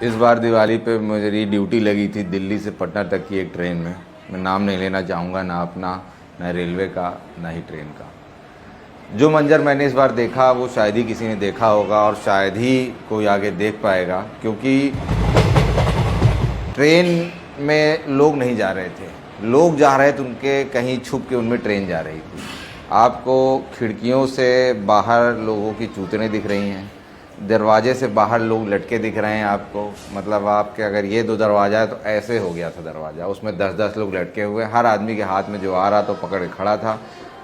इस बार दिवाली पे मेरी ड्यूटी लगी थी दिल्ली से पटना तक की एक ट्रेन में। मैं नाम नहीं लेना चाहूँगा, ना अपना, ना रेलवे का, ना ही ट्रेन का। जो मंजर मैंने इस बार देखा वो शायद ही किसी ने देखा होगा और शायद ही कोई आगे देख पाएगा, क्योंकि ट्रेन में लोग नहीं जा रहे थे। लोग जा रहे थे उनके कहीं छुप के, उनमें ट्रेन जा रही थी। आपको खिड़कियों से बाहर लोगों की चूतने दिख रही हैं, दरवाजे से बाहर लोग लटके दिख रहे हैं आपको। मतलब आपके अगर ये 2 दरवाज़ा है तो ऐसे हो गया था दरवाज़ा, उसमें 10-10 लोग लटके हुए। हर आदमी के हाथ में जो आ रहा था पकड़ के खड़ा था,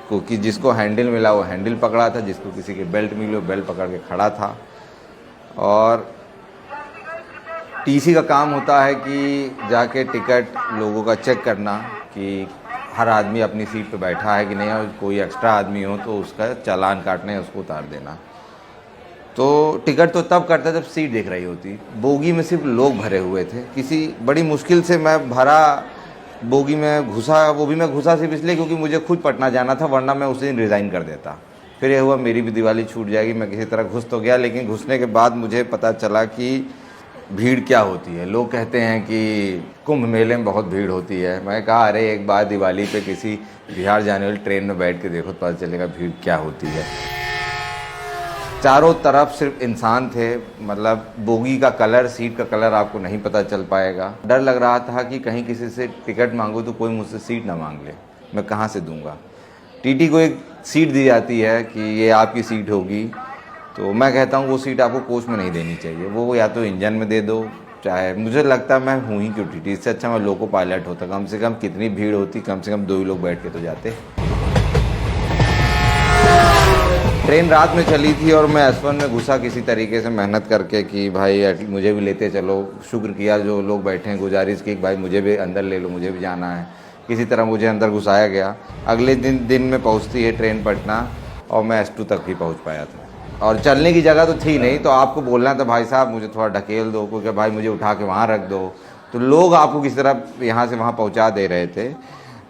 क्योंकि जिसको हैंडल मिला वो हैंडल पकड़ा था, जिसको किसी के बेल्ट मिली वो बेल्ट पकड़ के खड़ा था। और टीसी का काम होता है कि जाके टिकट लोगों का चेक करना कि हर आदमी अपनी सीट पे बैठा है कि नहीं, और कोई एक्स्ट्रा आदमी हो तो उसका चालान काटने उसको उतार देना। तो टिकट तो तब कटता जब सीट दिख रही होती। बोगी में सिर्फ लोग भरे हुए थे। किसी बड़ी मुश्किल से मैं भरा बोगी में घुसा, वो भी मैं घुसा सिर्फ इसलिए क्योंकि मुझे खुद पटना जाना था, वरना मैं उसी दिन रिज़ाइन कर देता। फिर ये हुआ मेरी भी दिवाली छूट जाएगी। मैं किसी तरह घुस तो गया, लेकिन घुसने के बाद मुझे पता चला कि भीड़ क्या होती है। लोग कहते हैं कि कुंभ मेले में बहुत भीड़ होती है। मैं कहा अरे एक बार दिवाली पे किसी बिहार जाने वाली ट्रेन में बैठ के देखो तो पता चलेगा भीड़ क्या होती है। चारों तरफ सिर्फ इंसान थे। मतलब बोगी का कलर, सीट का कलर आपको नहीं पता चल पाएगा। डर लग रहा था कि कहीं किसी से टिकट मांगूं तो कोई मुझसे सीट ना मांग ले, मैं कहाँ से दूंगा। टीटी को एक सीट दी जाती है कि ये आपकी सीट होगी, तो मैं कहता हूँ वो सीट आपको कोच में नहीं देनी चाहिए, वो या तो इंजन में दे दो। चाहे मुझे लगता है मैं हूँ ही क्यों टीटी, इससे अच्छा मैं लोको पायलट होता। कम से कम कितनी भीड़ होती, कम से कम 2 ही लोग बैठ के तो जाते। ट्रेन रात में चली थी और मैं S1 में घुसा किसी तरीके से मेहनत करके कि भाई मुझे भी लेते चलो। शुक्र किया जो लोग बैठे हैं, गुजारिश की भाई मुझे भी अंदर ले लो, मुझे भी जाना है। किसी तरह मुझे अंदर घुसाया गया। अगले दिन में पहुंचती है ट्रेन पटना, और मैं S2 तक ही पहुंच पाया था। और चलने की जगह तो थी नहीं, तो आपको बोलना था भाई साहब मुझे थोड़ा ढकेल दो, क्योंकि भाई मुझे उठा के वहाँ रख दो। तो लोग आपको किसी तरह यहाँ से वहाँ पहुँचा दे रहे थे।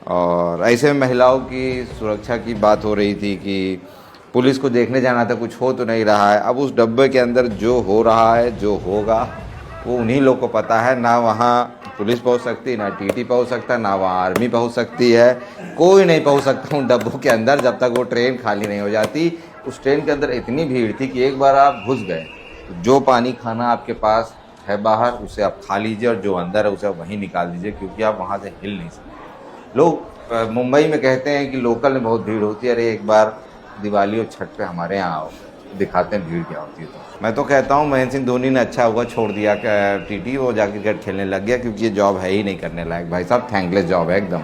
और ऐसे में महिलाओं की सुरक्षा की बात हो रही थी कि पुलिस को देखने जाना था, कुछ हो तो नहीं रहा है। अब उस डब्बे के अंदर जो हो रहा है, जो होगा, वो उन्हीं लोग को पता है। ना वहाँ पुलिस पहुँच सकती, ना टीटी पहुँच सकता, ना वहाँ आर्मी पहुँच सकती है। कोई नहीं पहुँच सकता उन डब्बों के अंदर जब तक वो ट्रेन खाली नहीं हो जाती। उस ट्रेन के अंदर इतनी भीड़ थी कि एक बार आप घुस गए तो जो पानी खाना आपके पास है बाहर उसे आप खा लीजिए, और जो अंदर है उसे आप वहीं निकाल दीजिए, क्योंकि आप वहाँ से हिल नहीं सकते। लोग मुंबई में कहते हैं कि लोकल में बहुत भीड़ होती है। अरे एक बार दिवाली और छठ पे हमारे यहाँ आओ, दिखाते हैं भीड़ क्या होती है। तो मैं तो कहता हूँ महेंद्र सिंह धोनी ने अच्छा हुआ छोड़ दिया टीटी, वो जाके क्रिकेट खेलने लग गया, क्योंकि ये जॉब है ही नहीं करने लायक। भाई साहब थैंकलेस जॉब है एकदम।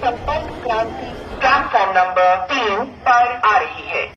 संपर्क क्रांति प्लेटफॉर्म नंबर 3 पर